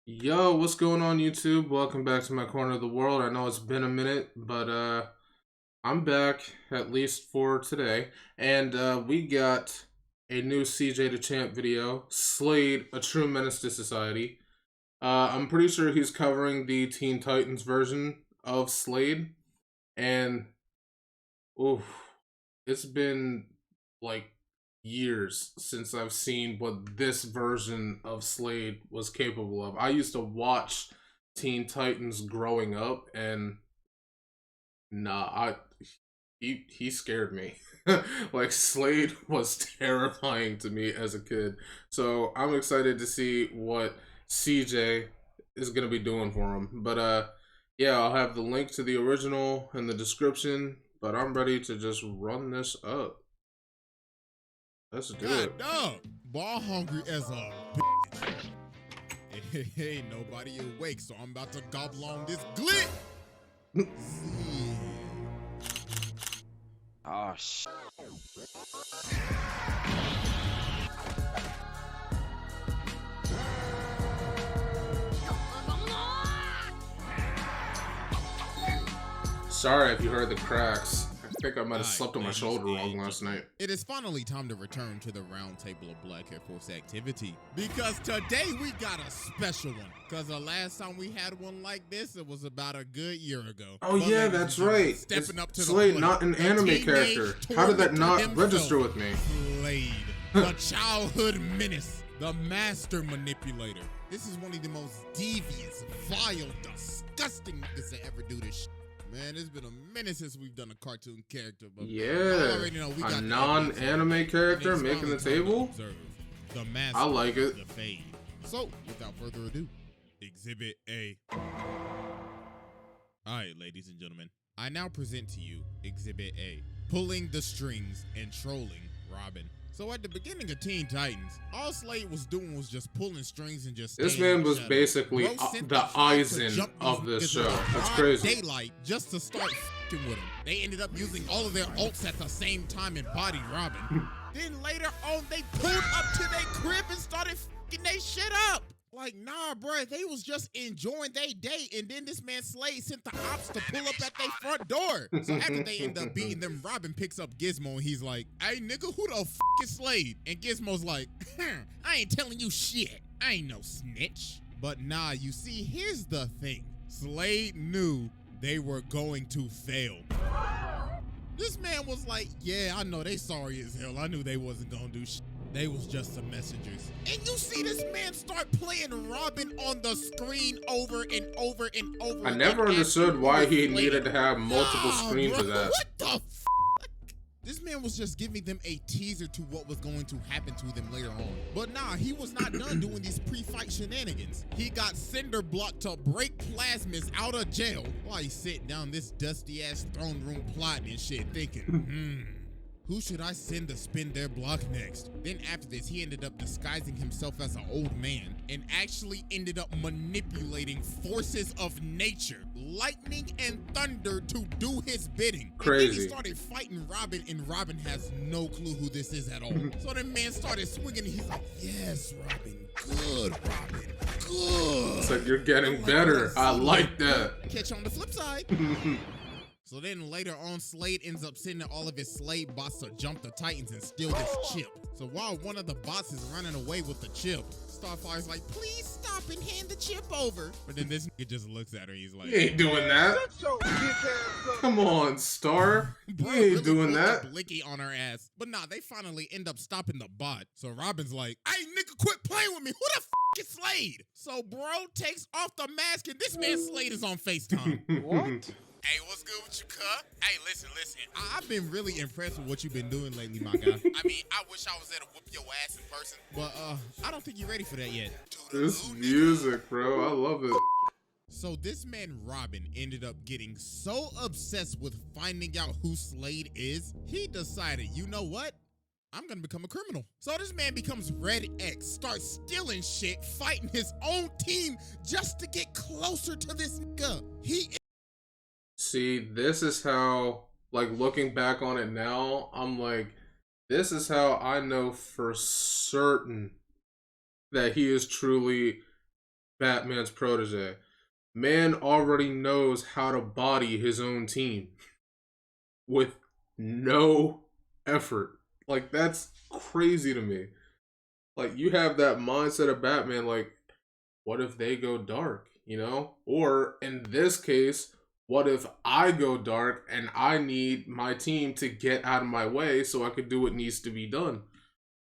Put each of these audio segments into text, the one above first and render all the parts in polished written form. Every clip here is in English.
Yo, what's going on YouTube? Welcome back to my corner of the world. I know it's been a minute, but I'm back at least for today. And we got a new CJ Dachamp video, SLADE, A True Menace to Society. I'm pretty sure he's covering the Teen Titans version of SLADE. And oof, it's been like years since I've seen what this version of SLADE was capable of. I used to watch Teen Titans growing up, and he scared me. Like SLADE was terrifying to me as a kid. So I'm excited to see what CJ is gonna be doing for him. But yeah, I'll have the link to the original in the description. But I'm ready to just run this up. Let's do it. Dog, ball hungry as a bitch. Hey, nobody awake, so I'm about to gobble on this glit. Oh, shit. Sorry if you heard the cracks. I think I might have slept on my shoulder wrong last night. It is finally time to return to the round table of Black Air Force activity. Because today we got a special one. Because the last time we had one like this, it was about a good year ago. Oh but yeah, that's right. Stepping up to SLADE, the not an anime character. How did that not register with me? SLADE, the childhood menace, the master manipulator. This is one of the most devious, vile, disgusting niggas to ever do this shit. Man, it's been a minute since we've done a cartoon character, but yeah, a non-anime character making the table. The master, I like it. The fade. So, without further ado, Exhibit A. All right, ladies and gentlemen, I now present to you Exhibit A, pulling the strings and trolling Robin. So at the beginning of Teen Titans, all SLADE was doing was just pulling strings and just. This man was basically the Aizen of this show. That's crazy. Daylight just to start f***ing with him. They ended up using all of their ults at the same time and bodied Robin. Then later on, they pulled up to their crib and started f***ing their shit up. Like, nah, bro, they was just enjoying their day, and then this man SLADE sent the ops to pull up at their front door. So after they end up beating them, Robin picks up Gizmo, and he's like, hey, nigga, who the f*** is SLADE? And Gizmo's like, I ain't telling you shit. I ain't no snitch. But nah, you see, here's the thing. SLADE knew they were going to fail. This man was like, yeah, I know they sorry as hell. I knew they wasn't gonna do shit. They was just some messengers. And you see this man start playing Robin on the screen over and over and over. I never understood why he needed to have multiple screens of that. What the f***? This man was just giving them a teaser to what was going to happen to them later on. But nah, he was not done doing these pre-fight shenanigans. He got Cinder Block to break Plasmus out of jail while he's sitting down this dusty-ass throne room plotting and shit, thinking, who should I send to spin their block next? Then after this, he ended up disguising himself as an old man and actually ended up manipulating forces of nature, lightning and thunder to do his bidding. Crazy. And then he started fighting Robin, and Robin has no clue who this is at all. So the man started swinging, and he's like, yes, Robin, good, Robin, good. It's like, you're getting better. I like that. Catch on the flip side. So then later on, SLADE ends up sending all of his SLADE bots to jump the Titans and steal this chip. So while one of the bots is running away with the chip, Starfire's like, please stop and hand the chip over. But then this nigga just looks at her, he's like, You ain't doing that. Come on, Star. You ain't doing that. Blicky on her ass. But nah, they finally end up stopping the bot. So Robin's like, hey nigga, quit playing with me. Who the f is SLADE? So bro takes off the mask and this man SLADE is on FaceTime. What? Hey, what's good with you, cuz? Hey, listen. I've been really impressed with what you've been doing lately, my guy. I mean, I wish I was there to whoop your ass in person, but I don't think you're ready for that yet. This music, bro, I love it. So this man Robin ended up getting so obsessed with finding out who SLADE is, he decided, you know what? I'm gonna become a criminal. So this man becomes Red X, starts stealing shit, fighting his own team just to get closer to this nigga. See, this is how, like, looking back on it now, I'm like, this is how I know for certain that he is truly Batman's protege. Man already knows how to body his own team with no effort. Like, that's crazy to me. Like, you have that mindset of Batman, like, what if they go dark, you know? Or, in this case, what if I go dark and I need my team to get out of my way so I could do what needs to be done?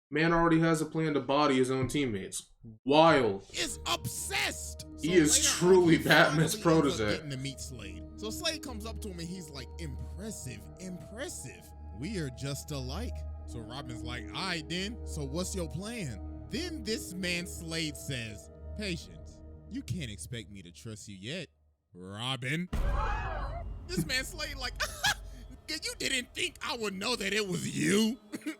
Man already has a plan to body his own teammates. Wild. Is obsessed. He is truly Batman's protege. Getting to meet Slade. So Slade comes up to him and he's like, impressive, impressive. We are just alike. So Robin's like, all right then, so what's your plan? Then this man Slade says, patience, you can't expect me to trust you yet, Robin. This man Slade like, you didn't think I would know that it was you,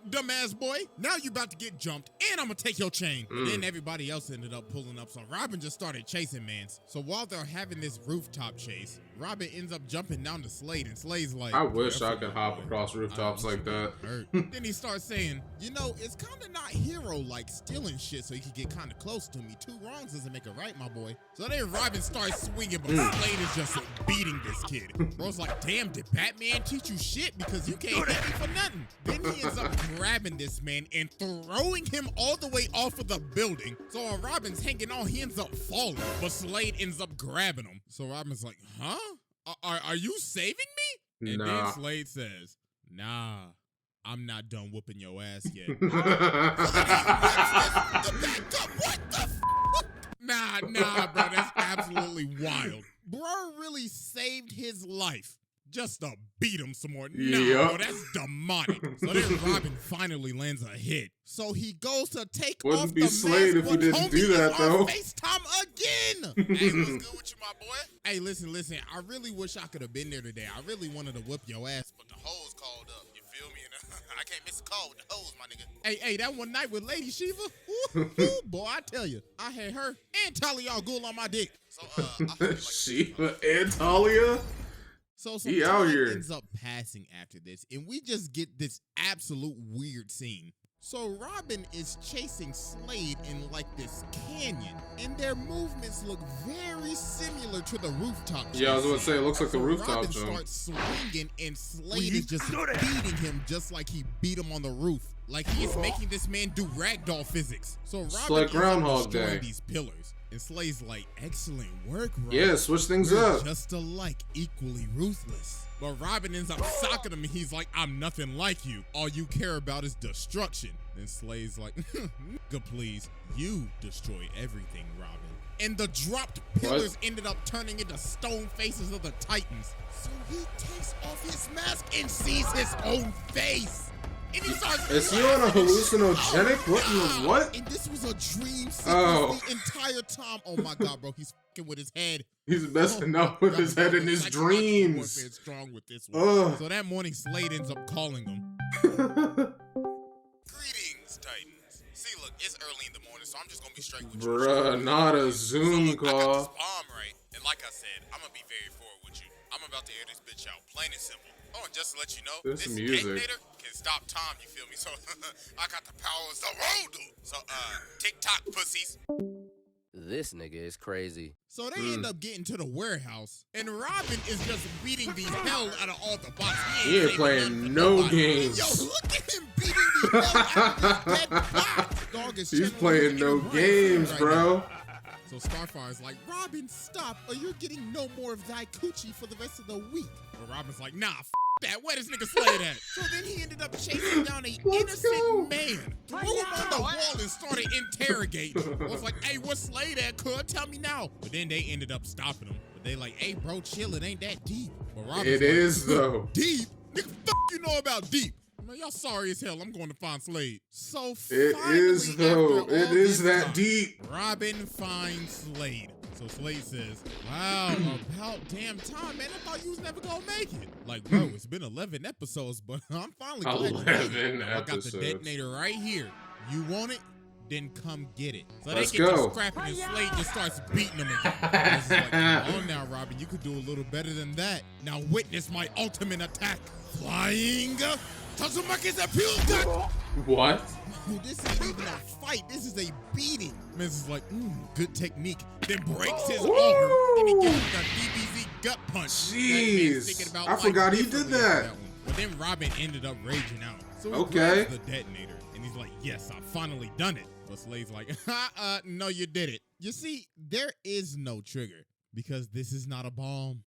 dumbass boy? Now you about to get jumped, and I'm gonna take your chain. Then everybody else ended up pulling up, so Robin just started chasing mans. So while they're having this rooftop chase, Robin ends up jumping down to Slade, and Slade's like, I wish I could hop across rooftops like that. Then he starts saying, you know, it's kind of not hero-like stealing shit so you can get kind of close to me. 2 wrongs doesn't make a right, my boy. So then Robin starts swinging, but Slade is just beating this kid. Bro's like, damn, did Batman teach you shit? Because you can't hit me for nothing. Then he ends up grabbing this man and throwing him all the way off of the building. So while Robin's hanging on, he ends up falling, but Slade ends up grabbing him. So Robin's like, huh? Are you saving me? And then Slade says, nah, I'm not done whooping your ass yet. What the f? Nah, bro, that's absolutely wild. Bro really saved his life just to beat him some more. Nah, bro, that's demonic. So then Robin finally lands a hit. So he goes to take off the Slade mask, if he didn't do that, though. FaceTime again. Hey, what's good with you, my boy? Hey, listen. I really wish I could have been there today. I really wanted to whip your ass, but the hose called up. You feel me? I can't miss a call with the hose, my nigga. Hey, that one night with Lady Shiva, ooh, boy, I tell you, I had her and Talia al Ghul on my dick. So, Shiva and Talia? So some time ends up passing after this, and we just get this absolute weird scene. So Robin is chasing Slade in like this canyon, and their movements look very similar to the rooftop chase. Yeah, I was going to say, it looks like the rooftop jump. Robin starts swinging, and Slade is just beating him just like he beat him on the roof. Like he is making this man do ragdoll physics. So Robin like Groundhog Day. These pillars. And Slade's like, excellent work, Robin. Yeah, switch things up. Just alike, equally ruthless. But Robin ends up socking him, and he's like, I'm nothing like you. All you care about is destruction. And Slade's like, nigga, please. You destroy everything, Robin. And the dropped pillars ended up turning into stone faces of the Titans. So he takes off his mask and sees his own face. And he starts Is he on a hallucinogenic? What? And this was a dream sequence the entire time. Oh my god, bro, he's fucking with his head. He's messing up with his head in his dreams. Strong with this one. So that morning, Slade ends up calling him. Greetings, Titans. See, look, it's early in the morning, so I'm just gonna be straight with you. Bruh, not a Zoom call. I got this bomb right, and like I said, I'm gonna be very forward with you. I'm about to air this bitch out, plain and simple. Oh, and just to let you know, this detonator can stop time, you feel me? So, I got the power of the world, dude. So, TikTok pussies. This nigga is crazy. So they end up getting to the warehouse, and Robin is just beating the hell out of all the bots. He ain't playing no games. Yo, look at him beating the hell out of this dead bot. Dog is He's playing no games, right, bro. So Starfire's like, Robin, stop, or you're getting no more of thy coochie for the rest of the week. But Robin's like, nah, that. Where this nigga Slade at? So then he ended up chasing down an innocent man, threw him on the wall, and started interrogating. I was like, hey, what's Slade at, cuz? Tell me now. But then they ended up stopping him. But they like, hey, bro, chill. It ain't that deep. But Robin's it is, though. Deep? Nigga, you know about deep? Man, y'all sorry as hell. I'm going to find Slade. So it is, though. It is that time, deep. Robin finds Slade. So Slade says, wow, about damn time, man. I thought you was never gonna make it. Like, bro, it's been 11 episodes, but I'm finally glad you made it. I got the detonator right here. You want it? Then come get it. So Let's they get go. to scrapping, and Slade just starts beating him again. This is like, come on now, Robin. You could do a little better than that. Now witness my ultimate attack. Flying Tatsumaki a pure gut. What? This ain't even a fight. This is a beating. Miz is like, good technique. Then breaks his arm. Then he gives him the DBZ gut punch. Jeez. I forgot he did that. But then Robin ended up raging out. So he okay. grabs the detonator. And he's like, yes, I finally done it. But Slade's like, no, you did it. You see, there is no trigger because this is not a bomb.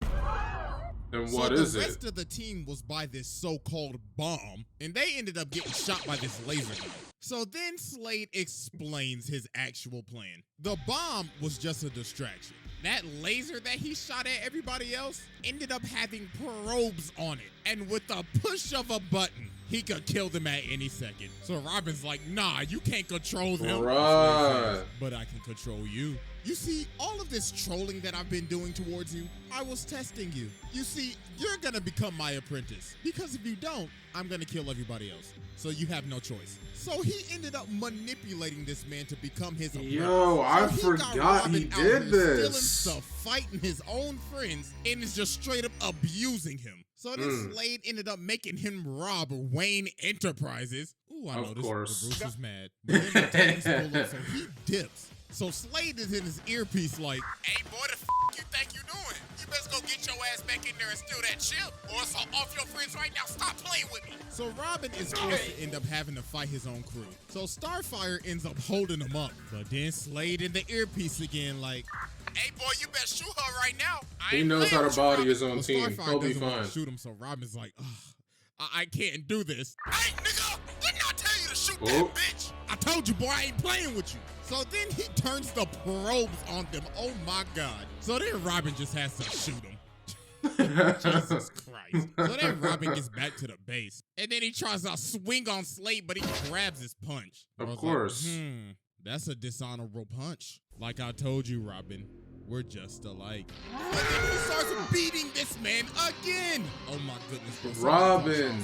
Then what is it? The rest of the team was by this so-called bomb, and they ended up getting shot by this laser gun. So then Slade explains his actual plan. The bomb was just a distraction. That laser that he shot at everybody else ended up having probes on it. And with the push of a button, he could kill them at any second. So Robin's like, nah, you can't control them. Right. But I can control you. You see, all of this trolling that I've been doing towards you, I was testing you. You see, you're gonna become my apprentice. Because if you don't, I'm gonna kill everybody else. So you have no choice. So he ended up manipulating this man to become his apprentice. Yo, I forgot he did this. Stealing stuff, fighting his own friends, and is just straight up abusing him. So then Slade ended up making him rob Wayne Enterprises. Ooh, I know this. Bruce was mad. But then the Titans pull up, so he dips. So Slade is in his earpiece like, hey boy, the you think you doing? You best go get your ass back in there and steal that chip, or else I'll off your friends right now. Stop playing with me. So Robin is forced to end up having to fight his own crew. So Starfire ends up holding him up. But then Slade in the earpiece again like, hey boy, you better shoot her right now. He knows how to body his own team. He'll be fine. Shoot him, so Robin's like, I can't do this. Hey nigga, didn't I tell you to shoot that bitch? I told you, boy, I ain't playing with you. So then he turns the probes on them. Oh my God. So then Robin just has to shoot him. Jesus Christ. So then Robin gets back to the base. And then he tries to swing on Slade, but he grabs his punch. Of course. Like, that's a dishonorable punch. Like I told you, Robin, we're just alike. And then he starts beating this man again. Oh my goodness. Robin.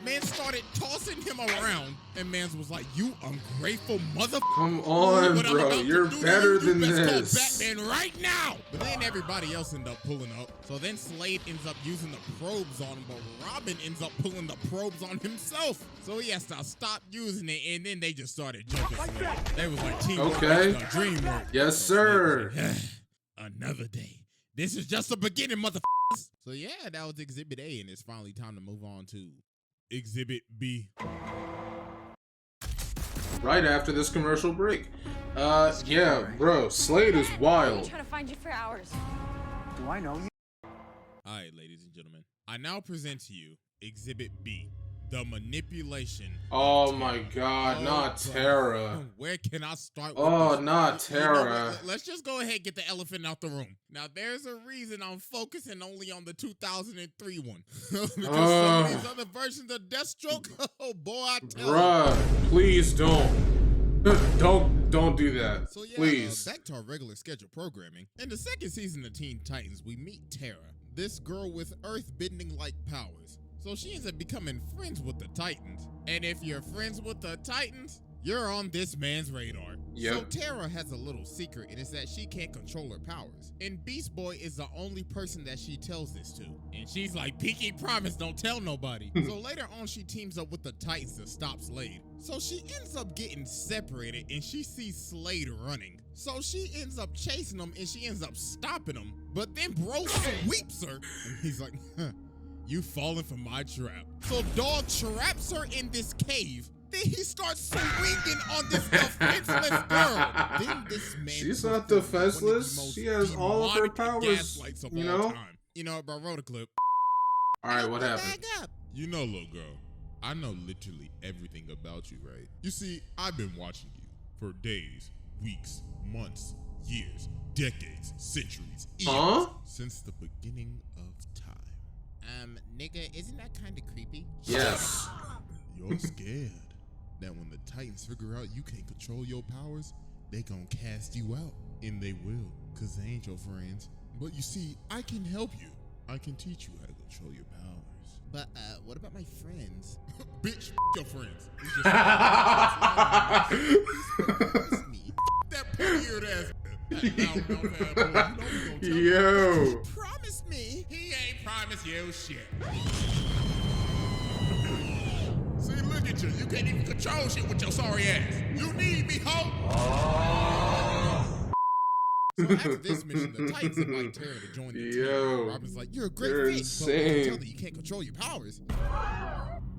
Man started tossing him around, and Mans was like, you ungrateful mother. Come on, bro. You're better than this. Call Batman right now. But then everybody else ended up pulling up. So then Slade ends up using the probes on him, but Robin ends up pulling the probes on himself. So he has to stop using it, and then they just started jumping Slade. They was like, teamwork, dream work. Yes, sir. Like, another day. This is just the beginning, motherfuckers. So yeah, that was Exhibit A, and it's finally time to move on to Exhibit B. Right after this commercial break. Yeah, bro, Slade is wild. I've been trying to find you for hours. Do I know you? All right, ladies and gentlemen, I now present to you Exhibit B, the manipulation. Oh my God, not Tara. Where can I start with this? Not Tara. Let's just go ahead and get the elephant out the room. Now, there's a reason I'm focusing only on the 2003 one. Because some of these other versions of Deathstroke, oh boy, I tell you. Bruh, please don't. Don't do that. So yeah, please. Back to our regular scheduled programming. In the second season of Teen Titans, we meet Tara, this girl with earth-bending-like powers. So she ends up becoming friends with the Titans. And if you're friends with the Titans, you're on this man's radar. Yep. So Tara has a little secret, and it's that she can't control her powers. And Beast Boy is the only person that she tells this to. And she's like, pinky promise, don't tell nobody. So later on, she teams up with the Titans to stop Slade. So she ends up getting separated, and she sees Slade running. So she ends up chasing him, and she ends up stopping him. But then bro sweeps her, and he's like, you falling for my trap. So Dog traps her in this cave. Then he starts swinging on this defenseless girl. Then this man, she's not defenseless. She has all of her powers. You know? You know, bro, wrote a clip. All right, what happened? You know, little girl, I know literally everything about you, right? You see, I've been watching you for days, weeks, months, years, decades, centuries, eons, since the beginning of time. Nigga, isn't that kind of creepy? Yes. You're scared that when the Titans figure out you can't control your powers, they gonna cast you out. And they will, cause they ain't your friends. But you see, I can help you. I can teach you how to control your powers. But, what about my friends? Bitch, your friends. Me. That pony-eared ass. Yo. He promised me. He ain't promised you shit. with you. You can't even control shit with your sorry ass. You need me, ho. So after this mission, the Titans invite Tara to join the team. Robin's like, you're a great fit, insane. but tell that you can't control your powers.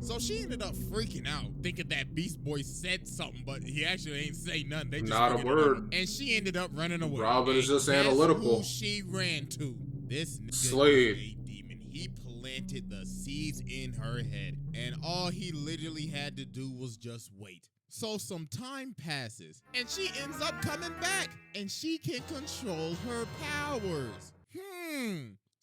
So she ended up freaking out, thinking that Beast Boy said something, but he actually ain't say nothing. They just not a word. And she ended up running away. Robin is just guess analytical. Who she ran to. This SLADE. a demon. He planted the seeds in her head, and all he literally had to do was just wait. So some time passes, and she ends up coming back, and she can control her powers.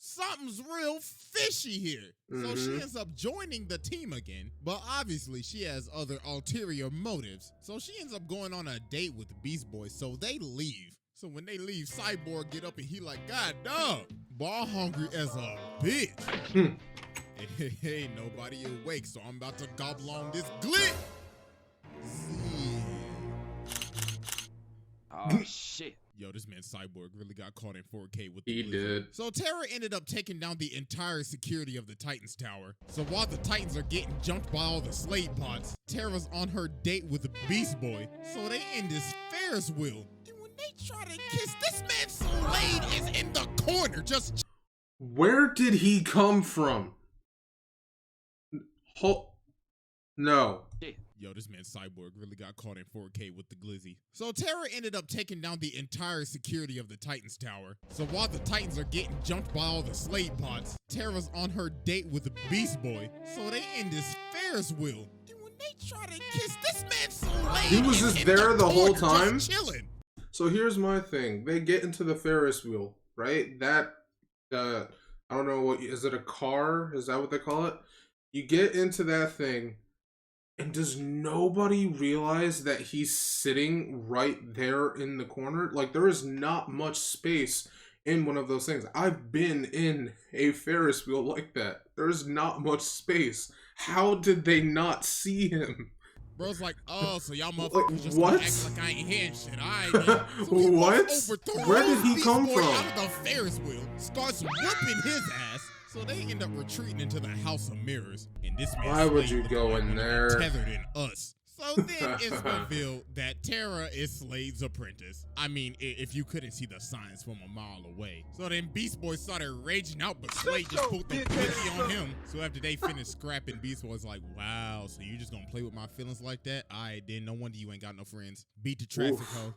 Something's real fishy here. So she ends up joining the team again, but obviously she has other ulterior motives. So she ends up going on a date with Beast Boy, so they leave. So when they leave, Cyborg get up and he like, God dog, ball hungry as a bitch. Hey, nobody awake, so I'm about to gobble on this glit. Oh, shit. Yo, this man Cyborg really got caught in 4K with the He blizzard. did. So Tara ended up taking down the entire security of the Titans Tower. So while the Titans are getting jumped by all the SLADE bots, Tara's on her date with the Beast Boy. So they in this Ferris wheel. And when they try to kiss, this man SLADE is in the corner just... Where did he come from? No. Yo, this man Cyborg really got caught in 4K with the glizzy. So Tara ended up taking down the entire security of the Titans Tower. So while the Titans are getting jumped by all the SLADE bots, Tara's on her date with the Beast Boy. So they in this Ferris wheel. And when they try to kiss, this man SLADE He was just there the whole time? Just chilling. So here's my thing. They get into the Ferris wheel, right? That, I don't know, what is it, a car? Is that what they call it? You get into that thing, and does nobody realize that he's sitting right there in the corner? Like, there is not much space in one of those things. I've been in a Ferris wheel like that. There's not much space. How did they not see him? Bro's like, oh, so y'all motherfuckers Like, just what? gonna act like I ain't hearing shit. All right, man. So he What? walks over, throws Where did he Beast come Boy from? out of the Ferris wheel, starts whooping his ass. So they end up retreating into the House of Mirrors. And this man Why would SLADE you go in there? tethered in us. So then it's revealed that Tara is SLADE's apprentice. I mean, if you couldn't see the signs from a mile away. So then Beast Boy started raging out, but SLADE just pulled the quickie on him. So after they finished scrapping, Beast Boy's like, wow, so you just gonna play with my feelings like that? Alright, then no wonder you ain't got no friends. Beat the traffic, ho.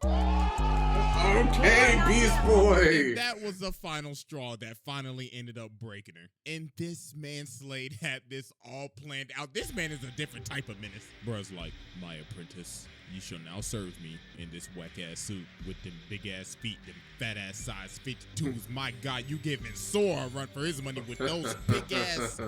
Okay, Beast Boy. And that was the final straw that finally ended up breaking her. And this man SLADE had this all planned out. This man is a different type of menace. Bruh's like, my apprentice, you shall now serve me in this whack-ass suit with them big-ass feet, them fat-ass size 52s. My God, you giving Sora a run for his money with those big-ass,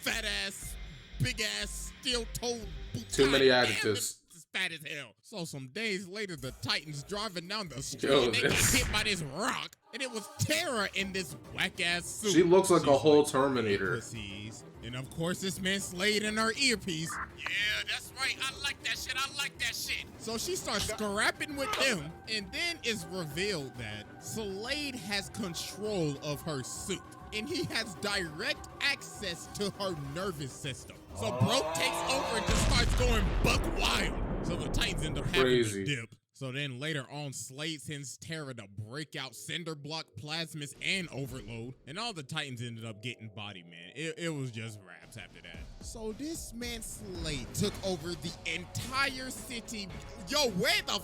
fat-ass, big-ass, steel-toed boots. Too many Damn, adjectives. it's fat as hell. So some days later, the Titans driving down the street, Yo, they get hit by this rock, and it was Tara in this whack-ass suit. She looks like She's a whole like, Terminator. pussies. And of course, this man SLADE in her earpiece. Yeah, that's right. I like that shit. I like that shit. So she starts scrapping with them, and then it's revealed that SLADE has control of her suit, and he has direct access to her nervous system. So bro takes over and just starts going buck wild. So the Titans end up having to dip. So then later on, SLADE sends Tara to break out Cinder Block, Plasmus, and Overload. And all the Titans ended up getting body, man. It was just raps after that. So this man SLADE took over the entire city. Yo, where the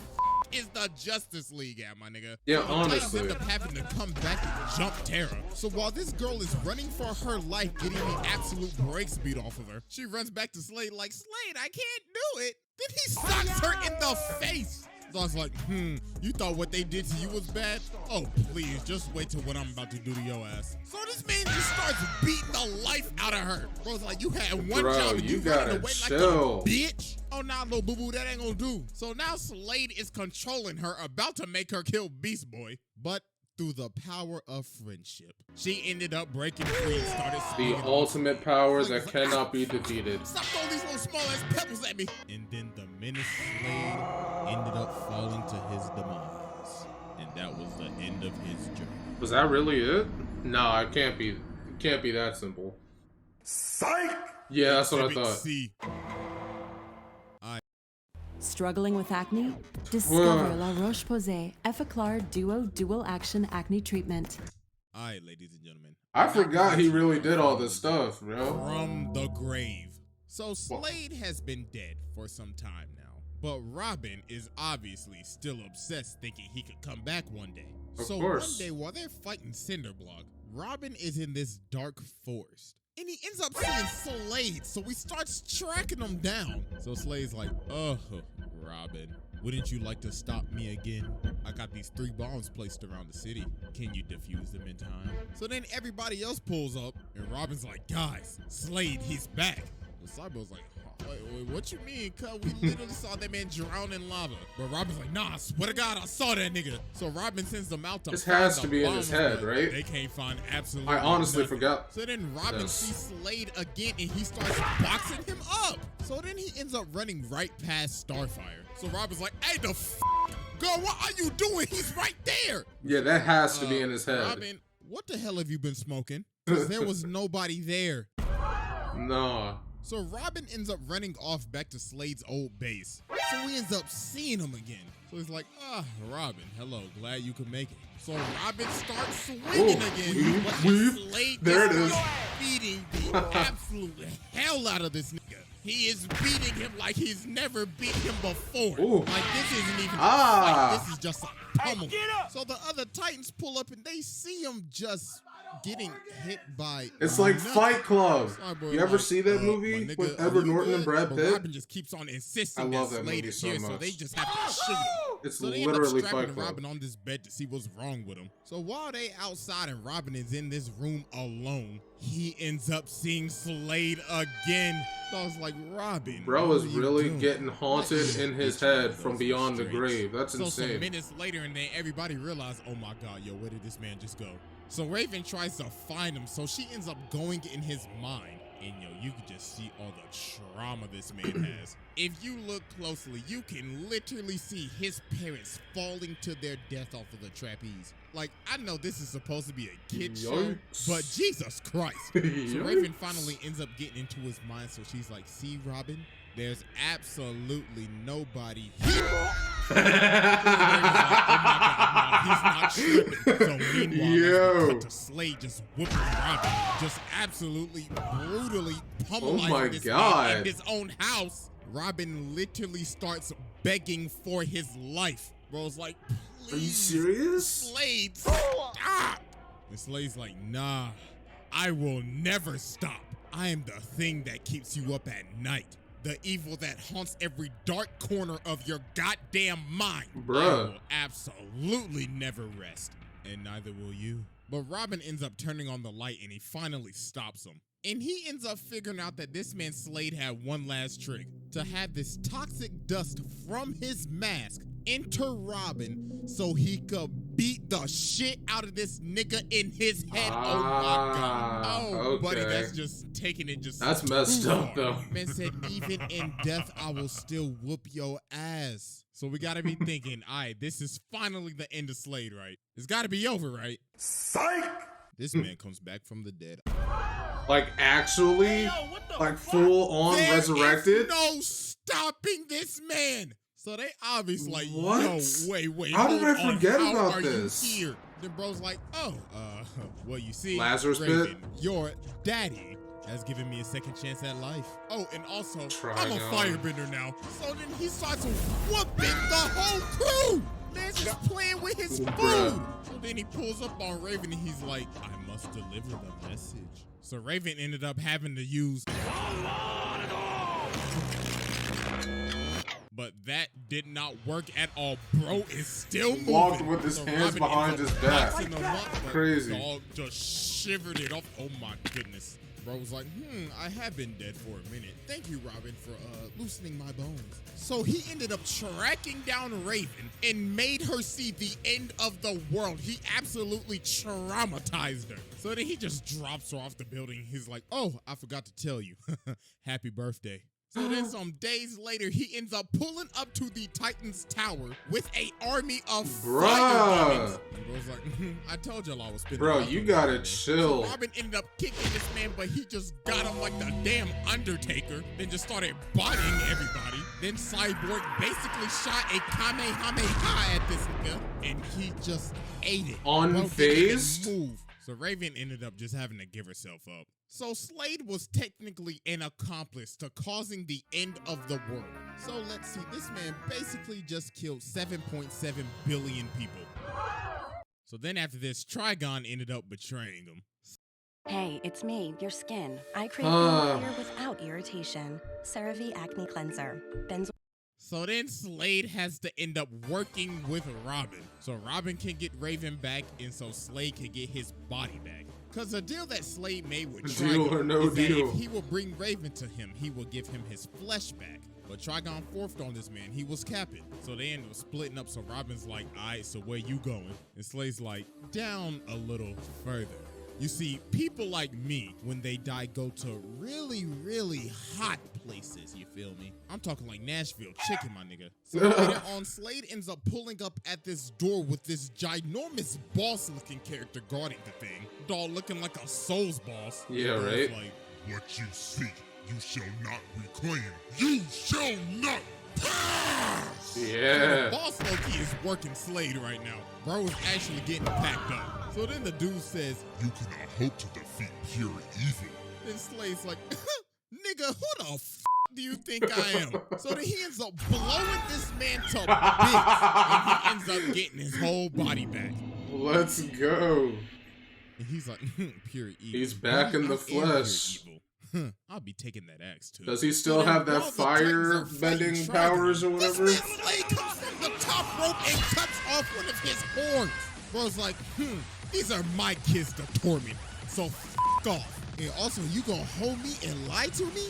is the Justice League at, my nigga? Yeah, So the honestly. Titans end up having to come back and jump Tara. So while this girl is running for her life, getting the absolute brakes beat off of her, she runs back to SLADE like, SLADE, I can't do it. Then he socks her in the face. So I was like, you thought what they did to you was bad? Oh, please, just wait till what I'm about to do to your ass. So this man just starts beating the life out of her. Bro's like, you had one Bro, job and you you gotta running away chill. like a bitch. Oh, nah, little boo-boo, that ain't gonna do. So now SLADE is controlling her, about to make her kill Beast Boy. But through the power of friendship, she ended up breaking free and started The speeding off. ultimate power that cannot be defeated. Stop throwing these little small ass pebbles at me. And then the menace SLADE ended up falling to his demise. And that was the end of his journey. Was that really it? No, it can't be. It can't be that simple. Psych! Yeah, that's what I Exhibit thought. C. Struggling with acne? Discover La Roche-Posay Effaclar Duo Dual Action Acne Treatment. All right, ladies and gentlemen. I forgot he really did all this stuff, bro. From the grave. So SLADE has been dead for some time now, but Robin is obviously still obsessed, thinking he could come back one day. Of so course. one day while they're fighting Cinderblock, Robin is in this dark forest. And he ends up seeing SLADE, so he starts tracking him down. So SLADE's like, oh, Robin, wouldn't you like to stop me again? I got these 3 bombs placed around the city. Can you defuse them in time? So then everybody else pulls up, and Robin's like, guys, SLADE, he's back. And Cyborg's like, wait, what you mean, cuz? We literally saw that man drown in lava. But Robin's like, nah, I swear to God, I saw that nigga. So Robin sends them out to This find has the to be in his head, bombs, but right? They can't find absolutely I honestly nothing. forgot. So then Robin Yes. sees SLADE again, and he starts boxing him up. So then he ends up running right past Starfire. So Robin's like, hey, the girl, what are you doing? He's right there. Yeah, that has to be in his head. Robin, what the hell have you been smoking? Because there was nobody there. Nah. So Robin ends up running off back to SLADE's old base. So he ends up seeing him again. So he's like, Robin, hello, glad you could make it. So Robin starts swinging again. But SLADE There it just is. starts beating the absolute hell out of this nigga. He is beating him like he's never beat him before. Ooh. Like this isn't even a Ah. fight. This is just a pummel. So the other Titans pull up and they see him just getting hit by It's like nothing. Fight Club. Cyborg You ever like, see that my movie nigga, with are Edward you Norton and good? Brad But Pitt? Robin just keeps on insisting I love that that SLADE movie is so here, so much. they just have to shoot him. It's So they end up literally strapping Fight Club. Robin on this bed to see what's wrong with him. So while they outside and Robin is in this room alone, he ends up seeing SLADE again. So I was like, Robin, Bro what is are you really doing? getting haunted in his head from beyond the grave. That's So some insane. minutes later, and then everybody realized, oh my God, yo, where did this man just go? So Raven tries to find him, so she ends up going in his mind. And yo, you can just see all the trauma this man has. If you look closely, you can literally see his parents falling to their death off of the trapeze. Like, I know this is supposed to be a kid show, Yikes. but Jesus Christ. So Raven finally ends up getting into his mind, so she's like, see, Robin, there's absolutely nobody here. He's not tripping. So meanwhile, Yo. we cut to SLADE just whooping Robin, just absolutely brutally pummelizing my this God. man in his own house. Robin literally starts begging for his life. Bro's like, please, Are you serious? SLADE, stop. And SLADE's like, nah, I will never stop. I am the thing that keeps you up at night. The evil that haunts every dark corner of your goddamn mind. Bruh. I will absolutely never rest. And neither will you. But Robin ends up turning on the light and he finally stops him. And he ends up figuring out that this man SLADE had one last trick. To have this toxic dust from his mask enter Robin so he could beat the shit out of this nigga in his head. Oh my God. Oh, buddy, okay. that's just taking it just That's messed too up, far. though. Man said, even in death, I will still whoop your ass. So we gotta be thinking, all right, this is finally the end of SLADE, right? It's gotta be over, right? Psych! This man comes back from the dead. Like, actually? Like, full on There resurrected? is no stopping this man. So they obviously like, What? yo, wait. How did hold I on. forget How about are this? You here? Then bro's like, oh, well, you see, Lazarus Raven, pit? your daddy has given me a second chance at life. Oh, and also, I'm a Trigon. firebender now. So then he starts whooping the whole crew. Man's just playing with his food. Bruh. So then he pulls up on Raven and he's like, I must deliver the message. So Raven ended up having to use... But that did not work at all. Bro is still moving. Walked with his hands Robin behind ends his up back. boxing him up, but Crazy. Dog just shivered it off. Oh my goodness. Bro was like, I have been dead for a minute. Thank you, Robin, for loosening my bones. So he ended up tracking down Raven and made her see the end of the world. He absolutely traumatized her. So then he just drops her off the building. He's like, oh, I forgot to tell you. Happy birthday. So then some days later, he ends up pulling up to the Titan's tower with a army of fire demons. And bro's like, I told y'all I was spinning. Bro, you gotta chill. So Robin ended up kicking this man, but he just got him like the damn Undertaker. Then just started bodying everybody. Then Cyborg basically shot a Kamehameha at this nigga, and he just ate it. Unfazed? Move. So Raven ended up just having to give herself up. So Slade was technically an accomplice to causing the end of the world. So let's see, this man basically just killed 7.7 billion people. So then after this, Trigon ended up betraying him. Hey, it's me, your skin. I create clear without irritation. CeraVe Acne Cleanser. So then Slade has to end up working with Robin. So Robin can get Raven back, and so Slade can get his body back. Because the deal that Slade made with Trigon is that if he will bring Raven to him, he will give him his flesh back. But Trigon forfed on this man. He was capping. So they ended up splitting up. So Robin's like, all right, so where you going? And Slade's like, down a little further. You see, people like me, when they die, go to really, really hot places, you feel me? I'm talking like Nashville chicken, my nigga. So later on, Slade ends up pulling up at this door with this ginormous boss-looking character guarding the thing. Dog looking like a Souls boss. Yeah, right? Like, what you seek, you shall not reclaim. You shall not pass! Yeah. The boss Loki is working Slade right now. Bro is actually getting packed up. So then the dude says, you cannot hope to defeat pure evil. Then Slade's like, nigga, who the f do you think I am? So then he ends up blowing this man to bits, and he ends up getting his whole body back. Let's go. And he's like, pure evil. He's back in the flesh. I'll be taking that axe too. Does he still have that fire bending powers or whatever? This man Slade comes from the top rope and cuts off one of his horns. Bro's like, these are my kids to torment, so f off. And also, you gonna hold me and lie to me?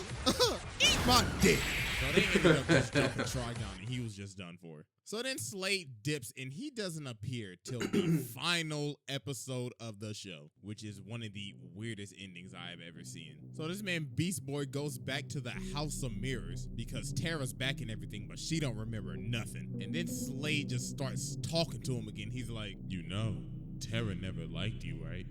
Eat my dick. So they ended up just jumping Trigon, and he was just done for. So then Slade dips, and he doesn't appear till the final episode of the show, which is one of the weirdest endings I have ever seen. So this man Beast Boy goes back to the House of Mirrors because Tara's back and everything, but she don't remember nothing. And then Slade just starts talking to him again. He's like, you know, Tara never liked you, right?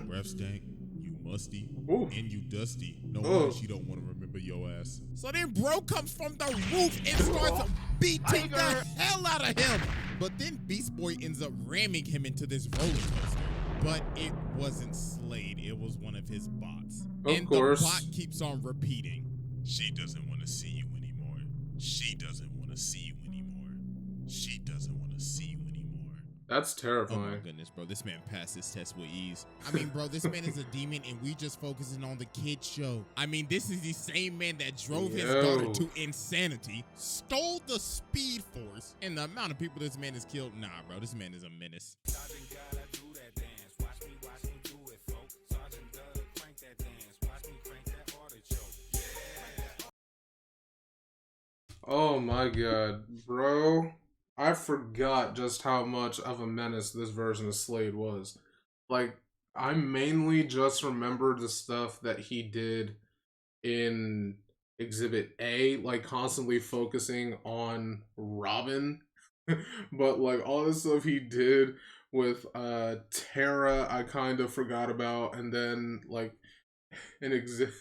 Breath stank, you musty, and you dusty. No wonder she don't want to remember your ass. So then bro comes from the roof and starts beating the hell out of him. But then Beast Boy ends up ramming him into this roller coaster. But it wasn't Slade, it was one of his bots. Of course. The bot keeps on repeating, she doesn't want to see you anymore. She doesn't want to see you anymore. She doesn't want to see you anymore. That's terrifying. Oh my goodness, bro. This man passed his test with ease. I mean, bro, this man is a demon and we just focusing on the kid show. I mean, this is the same man that drove his daughter to insanity, stole the Speed Force, and the amount of people this man has killed. Nah, bro, this man is a menace. Oh my god, bro. I forgot just how much of a menace this version of Slade was. Like, I mainly just remember the stuff that he did in Exhibit A, like constantly focusing on Robin. But like all the stuff he did with Tara, I kind of forgot about, and then like in Exhibit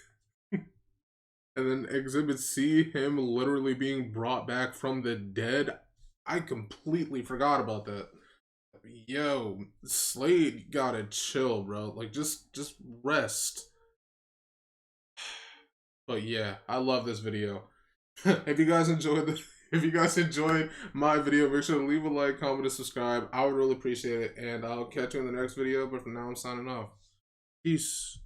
C, him literally being brought back from the dead, I completely forgot about that. Yo, Slade, you gotta chill, bro. Like, just rest. But yeah, I love this video. If you guys enjoyed my video, make sure to leave a like, comment, and subscribe. I would really appreciate it. And I'll catch you in the next video. But for now, I'm signing off. Peace.